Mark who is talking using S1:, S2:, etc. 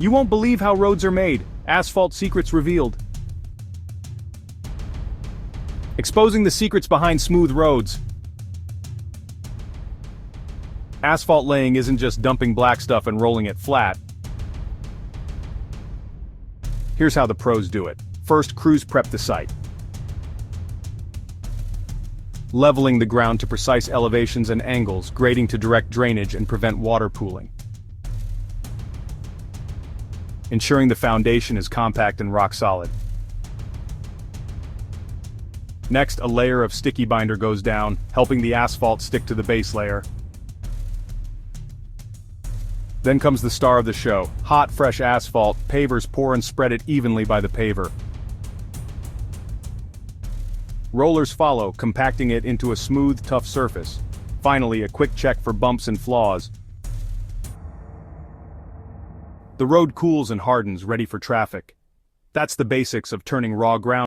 S1: You won't believe how roads are made. Asphalt secrets revealed. Exposing the secrets behind smooth roads. Asphalt laying isn't just dumping black stuff and rolling it flat. Here's how the pros do it. First, crews prep the site. Leveling the ground to precise elevations and angles, grading to direct drainage and prevent water pooling. Ensuring the foundation is compact and rock solid. Next, a layer of sticky binder goes down, helping the asphalt stick to the base layer. Then comes the star of the show, hot, fresh asphalt. Pavers pour and spread it evenly by the paver. Rollers follow, compacting it into a smooth, tough surface. Finally, a quick check for bumps and flaws. The road cools and hardens, ready for traffic. That's the basics of turning raw ground